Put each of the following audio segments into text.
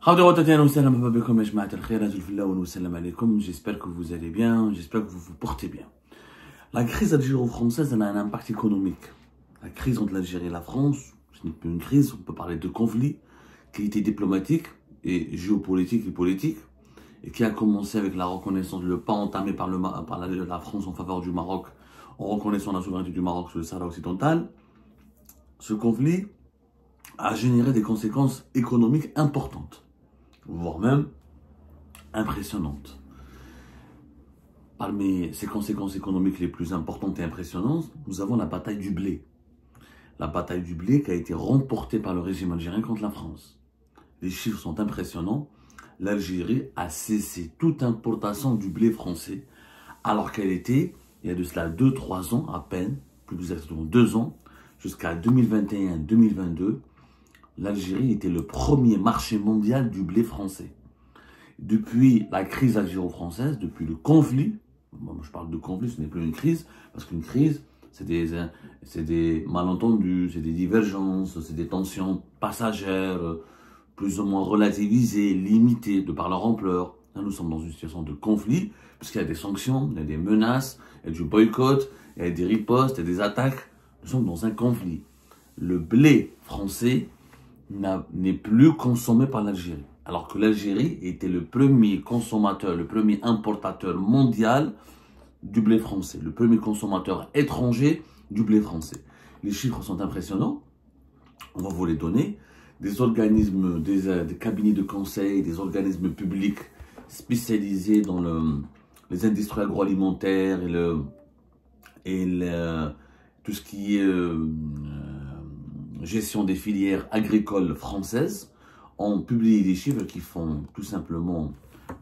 J'espère que vous allez bien, j'espère que vous vous portez bien. La crise algéro-française, elle a un impact économique. La crise entre l'Algérie et la France, ce n'est plus une crise, on peut parler de conflit qui était diplomatique et géopolitique et politique, et qui a commencé avec la reconnaissance, le pas entamé par la France en faveur du Maroc, en reconnaissant la souveraineté du Maroc sur le Sahara occidental. Ce conflit a généré des conséquences économiques importantes, voire même impressionnantes. Parmi ces conséquences économiques les plus importantes et impressionnantes, nous avons la bataille du blé. La bataille du blé qui a été remportée par le régime algérien contre la France. Les chiffres sont impressionnants. L'Algérie a cessé toute importation du blé français, alors qu'elle était, il y a de cela 2-3 ans à peine, plus exactement 2 ans, jusqu'à 2021-2022, l'Algérie était le premier marché mondial du blé français. Depuis la crise algéro-française, depuis le conflit, moi je parle de conflit, ce n'est plus une crise, parce qu'une crise, c'est des malentendus, c'est des divergences, c'est des tensions passagères, plus ou moins relativisées, limitées de par leur ampleur. Là, nous sommes dans une situation de conflit, puisqu'il y a des sanctions, il y a des menaces, il y a du boycott, il y a des ripostes, il y a des attaques. Nous sommes dans un conflit. Le blé français n'est plus consommé par l'Algérie, alors que l'Algérie était le premier consommateur, le premier importateur mondial du blé français, le premier consommateur étranger du blé français. Les chiffres sont impressionnants, on va vous les donner. Des organismes, des cabinets de conseil, des organismes publics spécialisés dans les industries agroalimentaires et tout ce qui est gestion des filières agricoles françaises ont publié des chiffres qui font tout simplement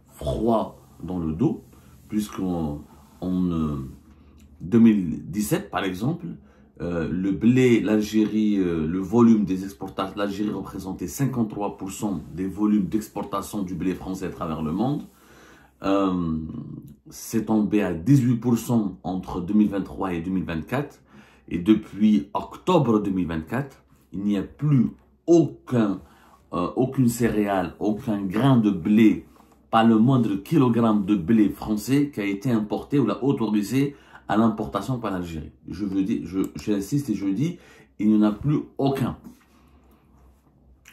froid dans le dos, puisqu'en 2017, par exemple, le blé, l'Algérie, le volume des exportations, l'Algérie représentait 53% des volumes d'exportation du blé français à travers le monde. C'est tombé à 18% entre 2023 et 2024. Et depuis octobre 2024, il n'y a plus aucune céréale, aucun grain de blé, pas le moindre kilogramme de blé français qui a été importé ou l'a autorisé à l'importation par l'Algérie. Je veux dire, j'insiste et je dis, il n'y en a plus aucun.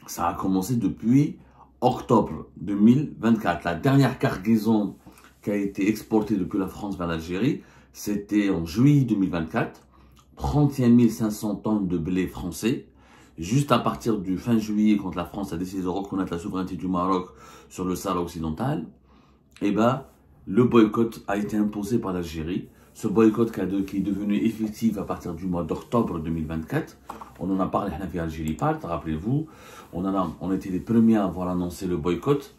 Ça a commencé depuis octobre 2024. La dernière cargaison qui a été exportée depuis la France vers l'Algérie, c'était en juillet 2024. 31 500 tonnes de blé français. Juste à partir du fin juillet, quand la France a décidé de reconnaître la souveraineté du Maroc sur le Sahara occidental, eh ben, le boycott a été imposé par l'Algérie. Ce boycott qui est devenu effectif à partir du mois d'octobre 2024. On en a parlé à Algérie Part, rappelez-vous. On était les premiers à avoir annoncé le boycott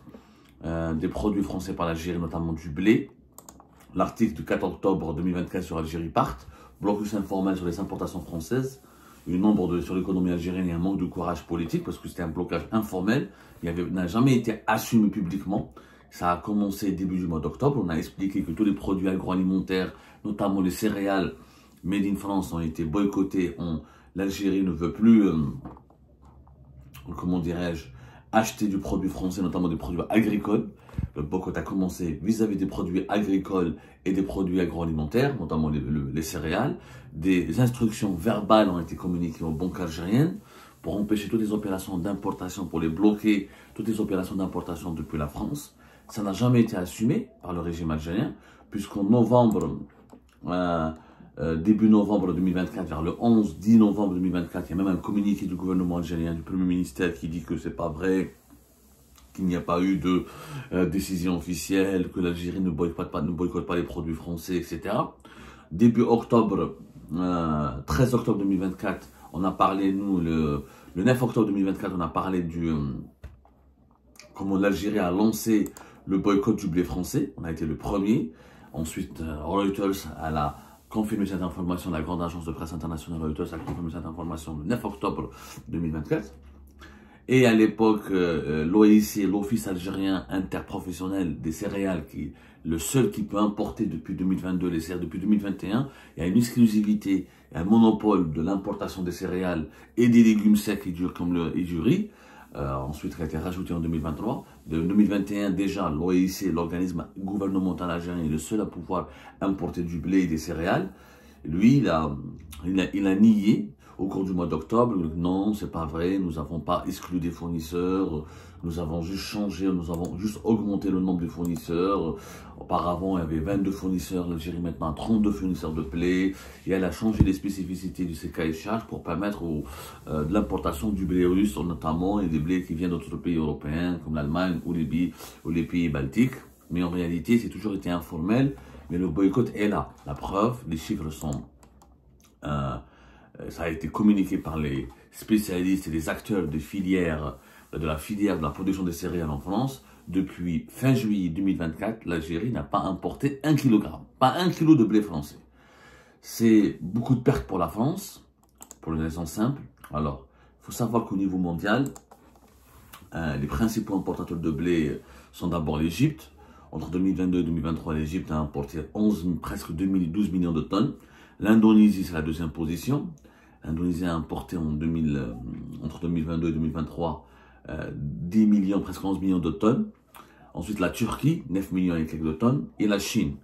des produits français par l'Algérie, notamment du blé. L'article du 4 octobre 2024 sur Algérie Part, blocus informel sur les importations françaises, une ombre sur l'économie algérienne et un manque de courage politique, parce que c'était un blocage informel, il n'a jamais été assumé publiquement. Ça a commencé début du mois d'octobre. On a expliqué que tous les produits agroalimentaires, notamment les céréales made in France, ont été boycottés. L'Algérie ne veut plus, comment dirais-je, acheter du produit français, notamment des produits agricoles. Le boycott a commencé vis-à-vis des produits agricoles et des produits agroalimentaires, notamment les céréales. Des instructions verbales ont été communiquées aux banques algériennes pour empêcher toutes les opérations d'importation, pour les bloquer, toutes les opérations d'importation depuis la France. Ça n'a jamais été assumé par le régime algérien, puisqu'en novembre, début novembre 2024, vers le 11-10 novembre 2024, il y a même un communiqué du gouvernement algérien, du Premier ministère, qui dit que c'est pas vrai, qu'il n'y a pas eu de décision officielle, que l'Algérie ne boycotte pas les produits français, etc. Début octobre, 13 octobre 2024, on a parlé, nous, le 9 octobre 2024, on a parlé comment l'Algérie a lancé le boycott du blé français. On a été le premier. Ensuite, Reuters a confirmé cette information, la grande agence de presse internationale Reuters a confirmé cette information le 9 octobre 2024. Et à l'époque, l'OIC, l'Office algérien interprofessionnel des céréales, le seul qui peut importer depuis 2022 les céréales, depuis 2021, il y a une exclusivité, un monopole de l'importation des céréales et des légumes secs et durs comme et du riz, ensuite qui a été rajouté en 2023. De 2021, déjà, l'OIC, l'organisme gouvernemental algérien, est le seul à pouvoir importer du blé et des céréales. Lui, il a nié au cours du mois d'octobre. Non, c'est pas vrai, nous n'avons pas exclu des fournisseurs, nous avons juste changé, nous avons juste augmenté le nombre de fournisseurs. Auparavant, il y avait 22 fournisseurs, l'Algérie maintenant a 32 fournisseurs de blé, et elle a changé les spécificités de ses cahiers de charges pour permettre de l'importation du blé russe, notamment, et des blés qui viennent d'autres pays européens, comme l'Allemagne ou les pays baltiques. Mais en réalité, c'est toujours été informel, mais le boycott est là. La preuve, les chiffres sont... ça a été communiqué par les spécialistes et les acteurs de la filière de la production des céréales en France. Depuis fin juillet 2024, l'Algérie n'a pas importé 1 kg, pas 1 kg de blé français. C'est beaucoup de pertes pour la France, pour une raison simple. Alors, il faut savoir qu'au niveau mondial, les principaux importateurs de blé sont d'abord l'Égypte. Entre 2022 et 2023, l'Égypte a importé presque 12 millions de tonnes. L'Indonésie, c'est la deuxième position. L'Indonésie a importé entre 2022 et 2023 10 millions, presque 11 millions de tonnes. Ensuite, la Turquie, 9 millions et quelques de tonnes. Et la Chine,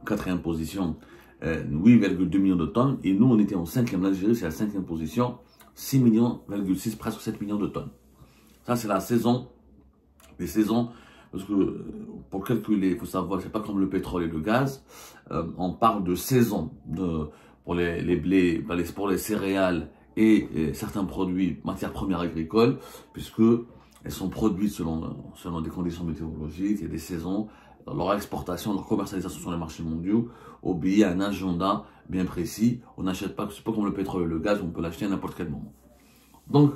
quatrième position, 8,2 millions de tonnes. Et nous, on était en cinquième. L'Algérie, c'est la cinquième position, 6 millions, presque 7 millions de tonnes. Ça, c'est la saison. Les saisons, parce que pour calculer, il faut savoir, c'est pas comme le pétrole et le gaz. On parle de saison pour les blés, pour les céréales et certains produits, matières premières agricoles, puisque elles sont produites selon des conditions météorologiques et des saisons. Leur exportation, leur commercialisation sur les marchés mondiaux obéit à un agenda bien précis. On n'achète pas, c'est pas comme le pétrole et le gaz, on peut l'acheter à n'importe quel moment. Donc,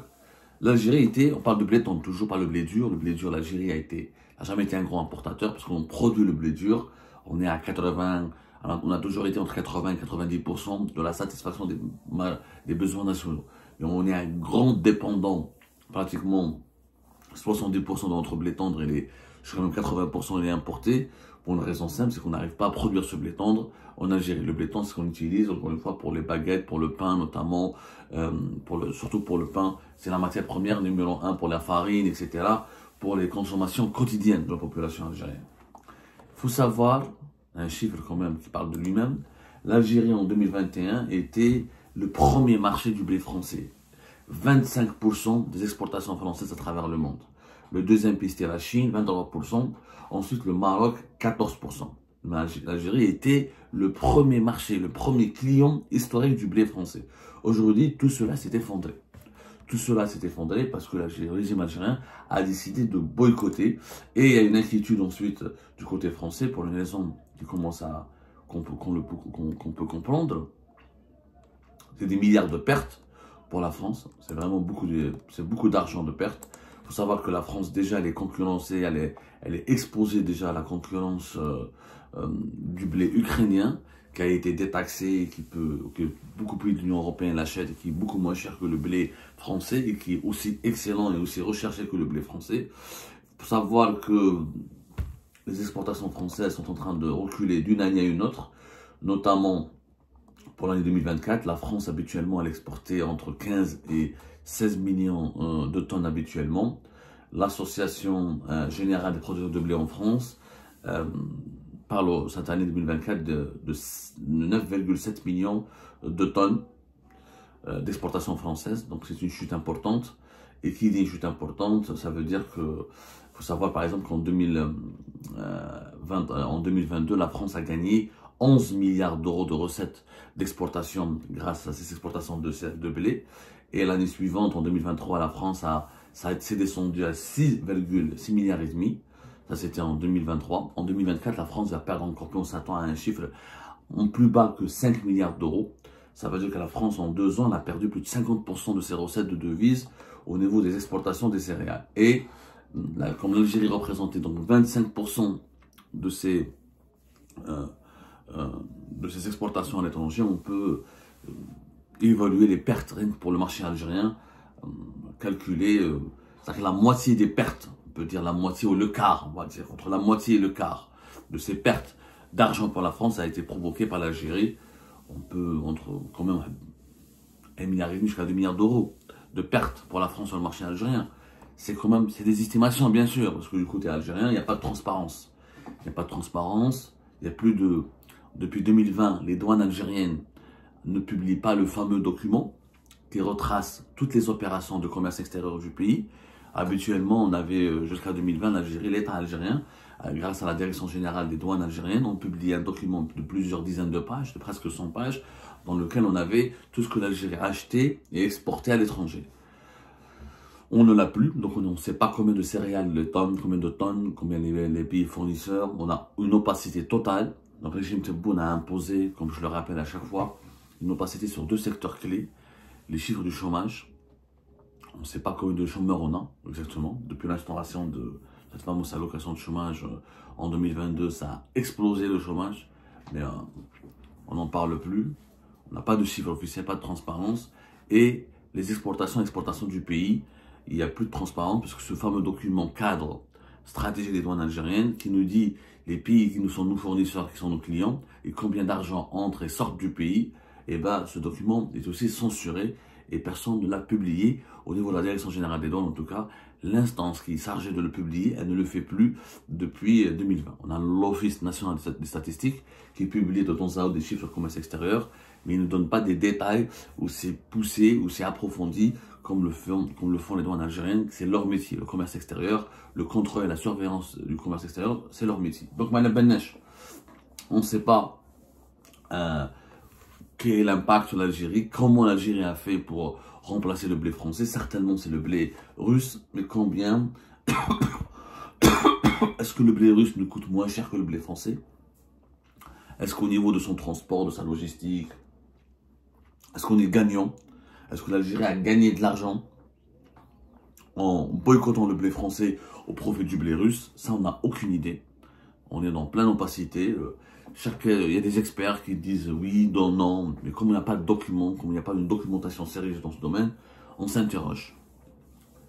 l'Algérie on parle de blé, on toujours par le blé dur. Le blé dur, l'Algérie n'a jamais été un grand importateur parce qu'on produit le blé dur. On est à 80, on a toujours été entre 80 et 90% de la satisfaction des besoins nationaux. Mais on est un grand dépendant, pratiquement 70% de notre blé tendre, jusqu'à même 80% il est importé, pour une raison simple, c'est qu'on n'arrive pas à produire ce blé tendre en Algérie. Le blé tendre, c'est ce qu'on utilise, encore une fois, pour les baguettes, pour le pain notamment, surtout pour le pain, c'est la matière première numéro 1 pour la farine, etc., pour les consommations quotidiennes de la population algérienne. Il faut savoir, un chiffre quand même qui parle de lui-même, l'Algérie en 2021 était le premier marché du blé français. 25% des exportations françaises à travers le monde. Le deuxième pays, c'était la Chine, 23%. Ensuite, le Maroc, 14%. L'Algérie était le premier marché, le premier client historique du blé français. Aujourd'hui, tout cela s'est effondré. Tout cela s'est effondré parce que le régime algérien a décidé de boycotter. Et il y a une inquiétude ensuite du côté français pour une raison qu'on peut comprendre. C'est des milliards de pertes pour la France. C'est vraiment beaucoup d'argent de pertes. Il faut savoir que la France, déjà, elle est concurrencée, elle est exposée déjà à la concurrence du blé ukrainien, qui a été détaxé, que beaucoup plus de l'Union européenne l'achète, et qui est beaucoup moins cher que le blé français, et qui est aussi excellent et aussi recherché que le blé français. Il faut savoir que les exportations françaises sont en train de reculer d'une année à une autre, notamment pour l'année 2024. La France, habituellement, elle exportait entre 15 et 16 millions de tonnes habituellement. L'Association générale des producteurs de blé en France parle cette année 2024 de 9,7 millions de tonnes d'exportation française. Donc c'est une chute importante. Et qui dit une chute importante, ça veut dire que faut savoir par exemple qu'en 2022, la France a gagné 11 milliards d'euros de recettes d'exportation grâce à ces exportations de blé. Et l'année suivante, en 2023, la France s'est descendu à 6,6 milliards et demi. Ça, c'était en 2023. En 2024, la France va perdre encore plus. On s'attend à un chiffre en plus bas que 5 milliards d'euros. Ça veut dire que la France, en 2 ans, elle a perdu plus de 50% de ses recettes de devises au niveau des exportations des céréales. Et comme l'Algérie représentait donc 25% de ses exportations à l'étranger, on peut évaluer les pertes rien que pour le marché algérien, calculer, c'est-à-dire la moitié des pertes, on peut dire la moitié ou le quart, on va dire, entre la moitié et le quart de ces pertes d'argent pour la France a été provoquée par l'Algérie. On peut, quand même 1,5 milliard jusqu'à 2 milliards d'euros de pertes pour la France sur le marché algérien. c'est quand même, c'est des estimations bien sûr, parce que du côté algérien, il n'y a pas de transparence. Il n'y a pas de transparence, il y a plus de... Depuis 2020, les douanes algériennes ne publient pas le fameux document qui retrace toutes les opérations de commerce extérieur du pays. Habituellement, on avait jusqu'à 2020, l'Algérie, l'État algérien, grâce à la Direction générale des douanes algériennes, on publiait un document de plusieurs dizaines de pages, de presque 100 pages, dans lequel on avait tout ce que l'Algérie achetait et exportait à l'étranger. On ne l'a plus, donc on ne sait pas combien de céréales, combien de tonnes, combien les pays fournisseurs. On a une opacité totale. Le régime Tebboune a imposé, comme je le rappelle à chaque fois, une opacité sur 2 secteurs clés. Les chiffres du chômage. On ne sait pas combien de chômeurs on a exactement. Depuis l'instauration de cette fameuse allocation de chômage en 2022, ça a explosé le chômage. Mais on n'en parle plus. On n'a pas de chiffres officiels, pas de transparence. Et les exportations du pays, il n'y a plus de transparence parce que ce fameux document cadre stratégie des douanes algériennes qui nous dit les pays qui nous sont nos fournisseurs, qui sont nos clients et combien d'argent entre et sort du pays, et ben ce document est aussi censuré et personne ne l'a publié au niveau de la Direction générale des douanes. En tout cas, l'instance qui est chargée de le publier, elle ne le fait plus depuis 2020. On a l'Office national des statistiques qui publie de temps à autre des chiffres de commerce extérieur, mais il ne donne pas des détails où c'est poussé, où c'est approfondi, comme le font les douanes algériennes. C'est leur métier, le commerce extérieur, le contrôle et la surveillance du commerce extérieur, c'est leur métier. Donc, Madame Benneche, on ne sait pas quel est l'impact sur l'Algérie, comment l'Algérie a fait pour remplacer le blé français. Certainement, c'est le blé russe, mais combien est-ce que le blé russe nous coûte moins cher que le blé français? Est-ce qu'au niveau de son transport, de sa logistique, est-ce qu'on est gagnant? Est-ce que l'Algérie a gagné de l'argent en boycottant le blé français au profit du blé russe? Ça, on n'a aucune idée. On est dans pleine opacité. Il y a des experts qui disent oui, non, non. Mais comme il n'y a pas de document, comme il n'y a pas de documentation sérieuse dans ce domaine, on s'interroge.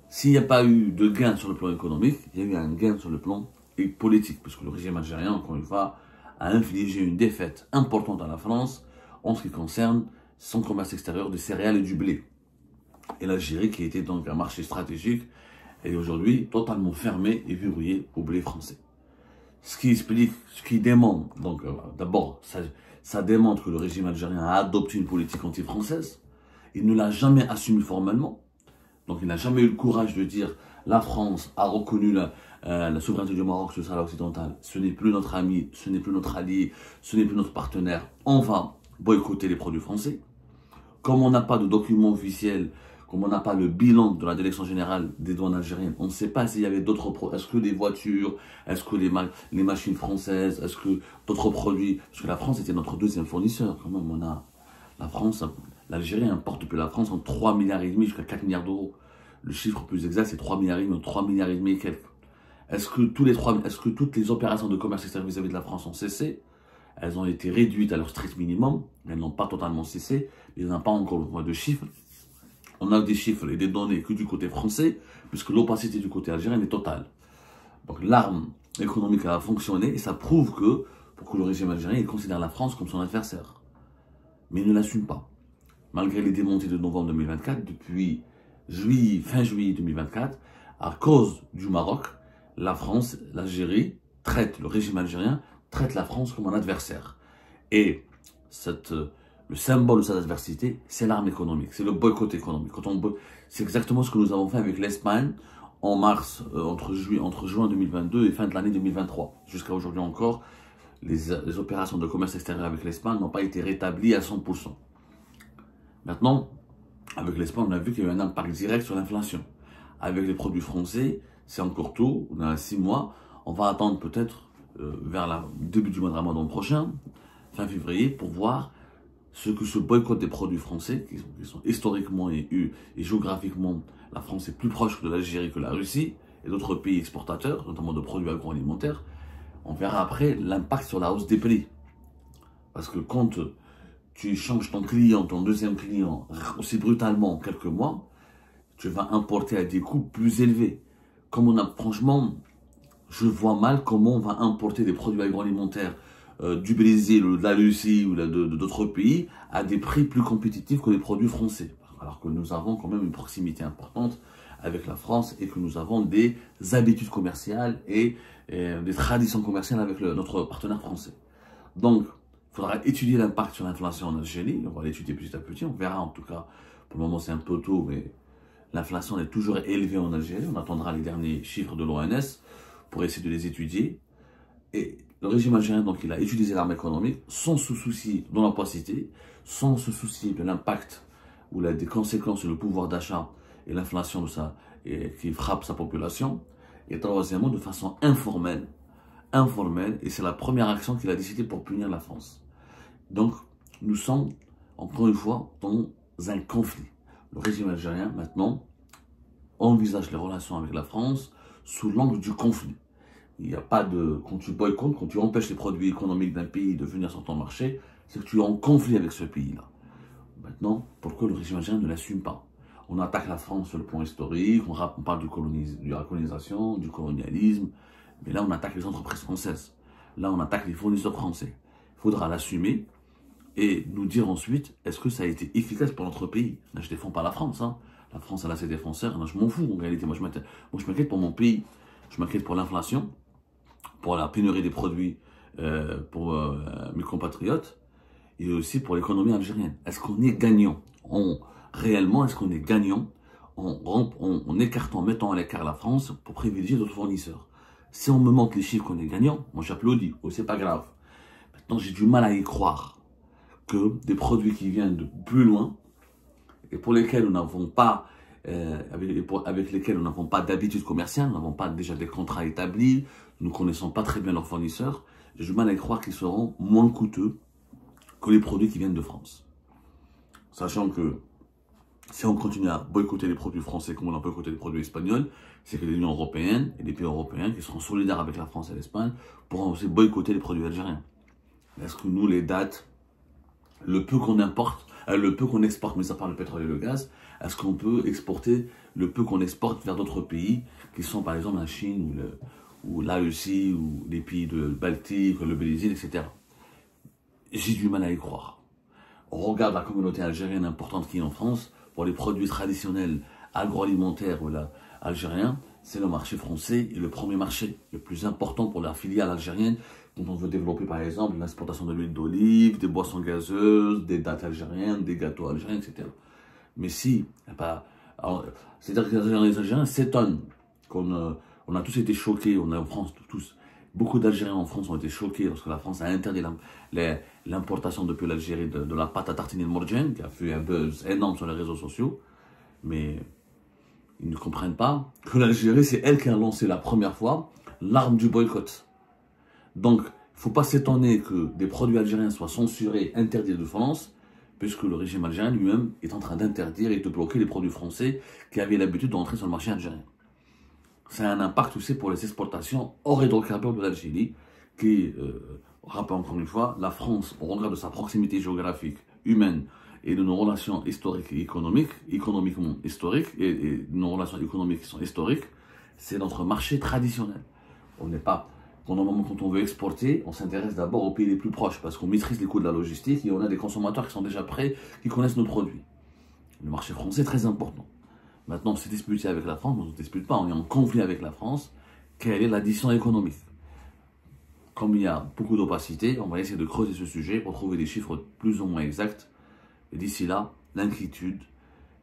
S'il n'y a pas eu de gain sur le plan économique, il y a eu un gain sur le plan politique. Parce que le régime algérien, encore une fois, a infligé une défaite importante à la France en ce qui concerne son commerce extérieur des céréales et du blé. Et l'Algérie, qui était donc un marché stratégique, est aujourd'hui totalement fermée et verrouillée au blé français. Ce qui explique, ce qui démontre, donc d'abord, ça démontre que le régime algérien a adopté une politique anti-française. Il ne l'a jamais assumé formellement. Donc il n'a jamais eu le courage de dire la France a reconnu la souveraineté du Maroc sur le Sahara occidental. Ce n'est plus notre ami, ce n'est plus notre allié, ce n'est plus notre partenaire. On va boycotter les produits français. Comme on n'a pas de document officiel, comme on n'a pas le bilan de la Direction générale des douanes algériennes, on ne sait pas s'il y avait d'autres produits. Est-ce que les voitures, est-ce que les machines françaises, est-ce que d'autres produits, parce que la France était notre deuxième fournisseur. Quand même, la France, l'Algérie importe depuis la France en 3,5 milliards jusqu'à 4 milliards d'euros. Le chiffre plus exact, c'est 3,5 milliards, 3,5 milliards et quelques. Est-ce que toutes les opérations de commerce extérieur vis-à-vis de la France ont cessé? Elles ont été réduites à leur strict minimum, mais elles n'ont pas totalement cessé. Il n'y en a pas encore de chiffres. On a des chiffres et des données que du côté français, puisque l'opacité du côté algérien est totale. Donc l'arme économique a fonctionné et ça prouve que, pour que le régime algérien il considère la France comme son adversaire. Mais il ne l'assume pas. Malgré les démontés de novembre 2024, depuis fin juillet 2024, à cause du Maroc, la France, l'Algérie, le régime algérien traite la France comme un adversaire. Et le symbole de cette adversité, c'est l'arme économique, c'est le boycott économique. C'est exactement ce que nous avons fait avec l'Espagne en mars, entre juin 2022 et fin de l'année 2023. Jusqu'à aujourd'hui encore, les opérations de commerce extérieur avec l'Espagne n'ont pas été rétablies à 100%. Maintenant, avec l'Espagne, on a vu qu'il y a eu un impact direct sur l'inflation. Avec les produits français, c'est encore tôt, on a 6 mois. On va attendre peut-être vers le début du mois de Ramadan prochain, fin février, pour voir ce que ce boycott des produits français, qui sont historiquement et géographiquement, la France est plus proche de l'Algérie que la Russie et d'autres pays exportateurs, notamment de produits agroalimentaires. On verra après l'impact sur la hausse des prix. Parce que quand tu changes ton deuxième client aussi brutalement en quelques mois, tu vas importer à des coûts plus élevés. Franchement, je vois mal comment on va importer des produits agroalimentaires du Brésil ou de la Russie ou d'autres pays à des prix plus compétitifs que les produits français. Alors que nous avons quand même une proximité importante avec la France et que nous avons des habitudes commerciales et des traditions commerciales avec notre partenaire français. Donc, il faudra étudier l'impact sur l'inflation en Algérie. On va l'étudier petit à petit. On verra en tout cas. Pour le moment, c'est un peu tôt, mais l'inflation est toujours élevée en Algérie. On attendra les derniers chiffres de l'ONS pour essayer de les étudier. Et le régime algérien, donc, il a utilisé l'arme économique sans se soucier de l'opacité, sans se soucier de l'impact ou des conséquences sur le pouvoir d'achat et l'inflation qui frappe sa population. Et troisièmement, de façon informelle, et c'est la première action qu'il a décidé pour punir la France. Donc, nous sommes, encore une fois, dans un conflit. Le régime algérien, maintenant, envisage les relations avec la France sous l'angle du conflit. Il n'y a pas de... Quand tu boycottes, quand tu empêches les produits économiques d'un pays de venir sur ton marché, c'est que tu es en conflit avec ce pays-là. Maintenant, pourquoi le régime algérien ne l'assume pas? On attaque la France sur le point historique, on parle de la colonisation, du colonialisme, mais là on attaque les entreprises françaises. Là on attaque les fournisseurs français. Il faudra l'assumer et nous dire ensuite, est-ce que ça a été efficace pour notre pays? Là je ne défends pas la France, hein. La France elle a ses défenseurs, là, je m'en fous en réalité. Moi je m'inquiète pour mon pays, je m'inquiète pour l'inflation, pour la pénurie des produits pour mes compatriotes, et aussi pour l'économie algérienne. Est-ce qu'on est gagnant? Réellement, est-ce qu'on est gagnant en écartant, mettant à l'écart la France pour privilégier d'autres fournisseurs? Si on me montre les chiffres qu'on est gagnant, moi j'applaudis, oh, c'est pas grave. Maintenant, j'ai du mal à y croire que des produits qui viennent de plus loin et pour lesquels nous n'avons pas, avec lesquels nous n'avons pas d'habitude commerciale, nous n'avons pas déjà des contrats établis, nous ne connaissons pas très bien leurs fournisseurs, j'ai du mal à y croire qu'ils seront moins coûteux que les produits qui viennent de France. Sachant que si on continue à boycotter les produits français comme on a boycotté les produits espagnols, c'est que l'Union européenne et les pays européens qui seront solidaires avec la France et l'Espagne pourront aussi boycotter les produits algériens. Est-ce que nous, les dates, le peu qu'on importe, le peu qu'on exporte, mais à part le pétrole et le gaz, est-ce qu'on peut exporter le peu qu'on exporte vers d'autres pays qui sont par exemple la Chine ou la Russie ou les pays de Baltique, le Brésil, etc. J'ai du mal à y croire. On regarde la communauté algérienne importante qui est en France. Pour les produits traditionnels agroalimentaires ou algériens, c'est le marché français et le premier marché, le plus important pour la filiale algérienne quand on veut développer par exemple l'exportation de l'huile d'olive, des boissons gazeuses, des dattes algériennes, des gâteaux algériens, etc. Mais si, c'est-à-dire que les Algériens s'étonnent qu'on on a tous été choqués, on a en France tous, beaucoup d'Algériens en France ont été choqués lorsque la France a interdit l'importation depuis l'Algérie de la pâte à tartiner de Morgen, qui a fait un buzz énorme sur les réseaux sociaux. Mais ils ne comprennent pas que l'Algérie, c'est elle qui a lancé la première fois l'arme du boycott. Donc, il ne faut pas s'étonner que des produits algériens soient censurés, interdits de France, puisque le régime algérien lui-même est en train d'interdire et de bloquer les produits français qui avaient l'habitude d'entrer sur le marché algérien. C'est un impact aussi pour les exportations hors hydrocarbures de l'Algérie, qui, rappelle encore une fois, la France, au regard de sa proximité géographique, humaine, et de nos relations historiques et économiques, économiquement historiques, et nos relations économiques qui sont historiques, c'est notre marché traditionnel. On n'est pas, quand on veut exporter, on s'intéresse d'abord aux pays les plus proches, parce qu'on maîtrise les coûts de la logistique, et on a des consommateurs qui sont déjà prêts, qui connaissent nos produits. Le marché français est très important. Maintenant, on s'est disputé avec la France, mais on ne se dispute pas, on est en conflit avec la France. Quelle est l'addition économique? Comme il y a beaucoup d'opacité, on va essayer de creuser ce sujet pour trouver des chiffres plus ou moins exacts. Et d'ici là, l'inquiétude,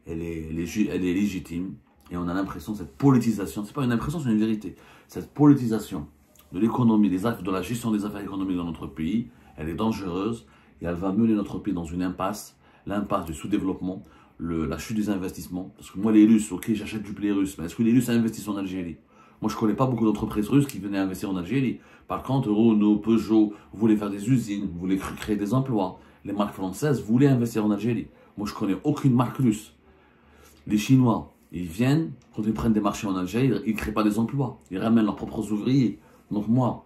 elle est légitime. Et on a l'impression, cette politisation, c'est pas une impression, c'est une vérité. Cette politisation de l'économie, de la gestion des affaires économiques dans notre pays, elle est dangereuse et elle va mener notre pays dans une impasse, l'impasse du sous-développement, la chute des investissements. Parce que moi, les Russes, ok, j'achète du blé russe, mais est-ce que les Russes investissent en Algérie? Moi, je ne connais pas beaucoup d'entreprises russes qui venaient investir en Algérie. Par contre, Renault, Peugeot voulaient faire des usines, voulaient créer des emplois. Les marques françaises voulaient investir en Algérie. Moi, je ne connais aucune marque russe. Les Chinois, ils viennent, quand ils prennent des marchés en Algérie, ils ne créent pas des emplois. Ils ramènent leurs propres ouvriers. Donc moi,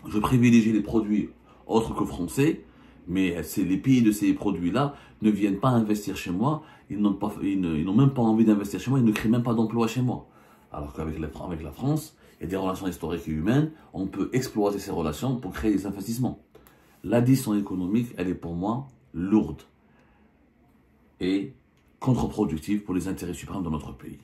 je privilégie les produits autres que français, mais les pays de ces produits-là ne viennent pas investir chez moi. Ils n'ont même pas envie d'investir chez moi, ils ne créent même pas d'emplois chez moi. Alors qu'avec la France, il y a des relations historiques et humaines, on peut exploiter ces relations pour créer des investissements. L'addition économique, elle est pour moi lourde et contre-productive pour les intérêts suprêmes de notre pays.